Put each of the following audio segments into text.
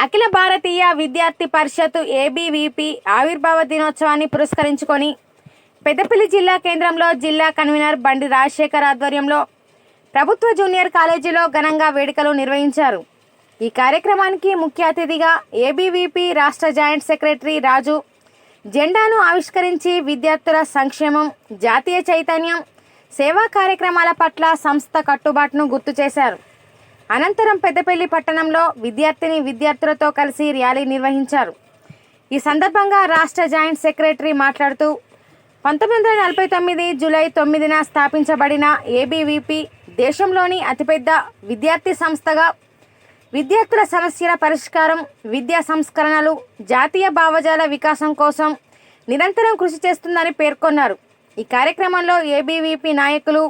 అఖిల భారతీయ విద్యార్థి పరిషత్ ఏబీవీపీ ఆవిర్భావ దినోత్సవాన్ని పురస్కరించుకొని పెద్దపల్లి జిల్లా కేంద్రంలో జిల్లా కన్వీనర్ బండి రాజశేఖర్ ఆధ్వర్యంలో ప్రభుత్వ జూనియర్ కాలేజీలో ఘనంగా వేడుకలు నిర్వహించారు. ఈ కార్యక్రమానికి ముఖ్య అతిథిగా ఏబీవీపీ రాష్ట్ర జాయింట్ సెక్రటరీ రాజు జెండాను ఆవిష్కరించి విద్యార్థుల సంక్షేమం, జాతీయ చైతన్యం, సేవా కార్యక్రమాల పట్ల సంస్థ కట్టుబాటును గుర్తు చేశారు. అనంతరం పెద్దపల్లి పట్టణంలో విద్యార్థులతో కలిసి ర్యాలీ నిర్వహించారు. ఈ సందర్భంగా రాష్ట్ర జాయింట్ సెక్రటరీ మాట్లాడుతూ 1949 జూలై 9న స్థాపించబడిన ఏబీవీపీ దేశంలోని అతిపెద్ద విద్యార్థి సంస్థగా విద్యార్థుల సమస్యల పరిష్కారం, విద్యా సంస్కరణలు, జాతీయ భావజాల వికాసం కోసం నిరంతరం కృషి చేస్తుందని పేర్కొన్నారు. ఈ కార్యక్రమంలో ఏబీవీపీ నాయకులు,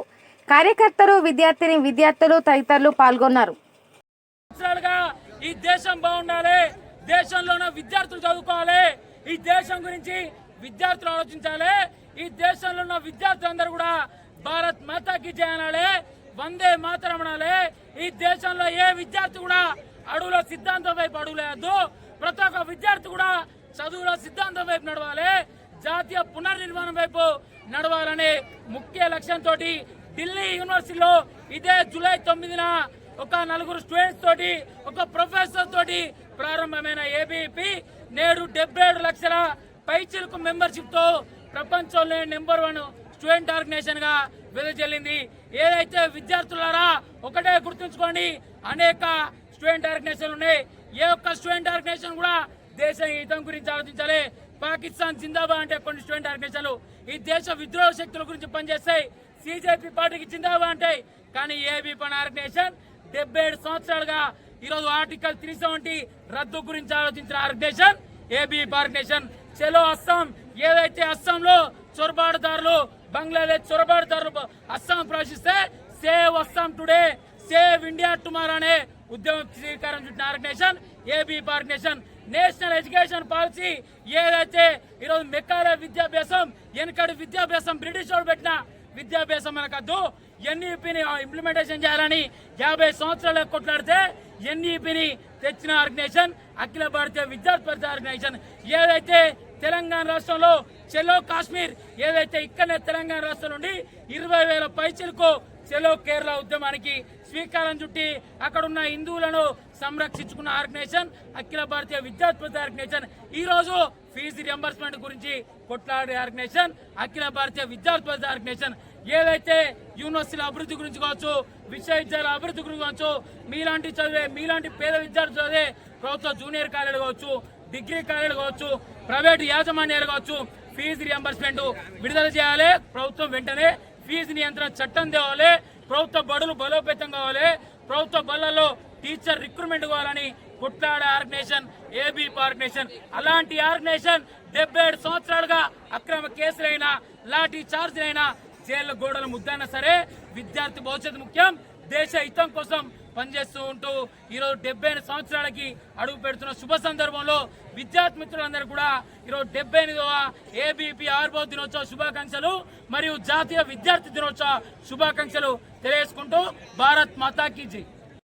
కార్యకర్తలు, విద్యార్థులు తదితరులు పాల్గొన్నారు. ఈ దేశం బాగుండాలి, దేశంలోనే విద్యార్థులు చదువుకోవాలి, ఈ దేశం గురించి విద్యార్థులు ఆలోచించాలి, ఈ దేశంలో ఉన్న విద్యార్థులందరూ కూడా భారత్ మాతాకి జై అనాలి, వందే మాతరం అనాలి. ఈ దేశంలో ఏ విద్యార్థి కూడా అడుగుల సిద్ధాంతం వైపు అడుగులేయద్దు. ప్రతి ఒక్క విద్యార్థి కూడా చదువుల సిద్ధాంతం వైపు నడవాలి, జాతీయ పునర్నిర్మాణం వైపు నడవాలనే ముఖ్య లక్ష్యంతో ఢిల్లీ యూనివర్సిటీలో ఇదే జూలై 9న ఒక 4 స్టూడెంట్స్ తోటి, ఒక ప్రొఫెసర్ తోటి ప్రారంభమైన ఏబీవీపీ నేడు 77 లక్షల పైచిలకు మెంబర్షిప్ తో ప్రపంచంలో నెంబర్ 1 స్టూడెంట్ ఆర్గనైజేషన్ గా వెదజల్లింది. ఏదైతే విద్యార్థులారా ఒకటే గుర్తుంచుకోండి, అనేక స్టూడెంట్ ఆర్గనైజేషన్ ఉన్నాయి. ఏ ఒక్క స్టూడెంట్ ఆర్గనైజేషన్ కూడా దేశ హితం గురించి ఆలోచించాలి. పాకిస్తాన్ జిందాబాద్ అంటే కొన్ని స్టూడెంట్ ఆర్గనైజేషన్లు ఈ దేశ విద్రోహ శక్తుల గురించి పనిచేస్తాయి. సిజేపీ పార్టీకి జిందాబాద్ అంటాయి. కానీ ఏబీవీపీ ఆర్గనైజేషన్ 77 సంవత్సరాలుగా ఈరోజు ఆర్టికల్ 370 రద్దు గురించి ఆలోచించిన ఆర్గనైజేషన్ ఏబీవీపీ ఆర్గనైజేషన్. చలో అస్సాం, ఏదైతే అస్సాంలో చొరబాటుదారులు, బంగ్లాదేశ్ చొరబాటుదారులు అస్సాం ప్రవేశిస్తే save Assam today, save India tomorrow అనే ఉద్యమం శ్రీకారం చుట్టిన organisation ABVP organisation. National education policy ఏదైతే ఈరోజు మెక్కాలే విద్యాభ్యాసం, వెనకటి విద్యాభ్యాసం బ్రిటిష్ వాడు పెట్టిన విద్యాభ్యాసం మనకద్దు, ఎన్ఈపీని ఇంప్లిమెంటేషన్ చేయాలని 50 సంవత్సరాలు కొట్లాడితే ఎన్ఈపీని తెచ్చిన ఆర్గనైజేషన్ అఖిల భారతీయ విద్యార్థి పరిషత్ ఆర్గనైజేషన్. ఏదైతే తెలంగాణ రాష్ట్రంలో చెలో కాశ్మీర్, ఏదైతే ఇక్కడనే తెలంగాణ రాష్ట్రం నుండి 20,000 పైచిలకు చెలో కేరళ ఉద్యమానికి శ్రీకారం చుట్టి అక్కడున్న హిందువులను సంరక్షించుకున్న ఆర్గనైజేషన్ అఖిల భారతీయ విద్యార్థి పరిషత్ ఆర్గనైజేషన్. ఈ రోజు ఫీజు రియంబర్స్మెంట్ గురించి కొట్లాడే ఆర్గనైజేషన్ అఖిల భారతీయ విద్యార్థి పరిషత్ ఆర్గనైజేషన్. ఏదైతే యూనివర్సిటీల అభివృద్ధి గురించి కావచ్చు, విశ్వవిద్యాలయాల అభివృద్ధి గురించి కావచ్చు, మీలాంటి పేద విద్యార్థులు చదివే ప్రభుత్వ జూనియర్ కాలేజీలు కావచ్చు, డిగ్రీ కాలేజీలు కావచ్చు, ప్రైవేటు యాజమాన్యాలు కావచ్చు, ఫీజు రియంబర్స్మెంట్ విడుదల చేయాలి. ప్రభుత్వం వెంటనే ఫీజు నియంత్రణ చట్టం తేవాలి. ప్రభుత్వ బడులు బలోపేతం కావాలి. ప్రభుత్వ బడులలో టీచర్ రిక్రూట్మెంట్ కావాలని కొట్లాడే ఆర్గనైజేషన్ ఏబీవీపీ ఆర్గనైజేషన్. అలాంటి ఆర్గనైజేషన్ 77 సంవత్సరాలుగా అక్రమ కేసులైనా, లాఠీ చార్జీలైనా, జైలు గోడల ముద్దైనా సరే విద్యార్థి భవిష్యత్తు ముఖ్యం, దేశ హితం కోసం పనిచేస్తూ ఉంటూ ఈరోజు 78 సంవత్సరాలకి అడుగు పెడుతున్న శుభ సందర్భంలో విద్యార్థి మిత్రులందరూ కూడా ఈరోజు 78వ ఏబీవీపీ ఆవిర్భావ దినోత్సవ శుభాకాంక్షలు మరియు జాతీయ విద్యార్థి దినోత్సవ శుభాకాంక్షలు తెలియజేసుకుంటూ భారత్ మాతాకి జై.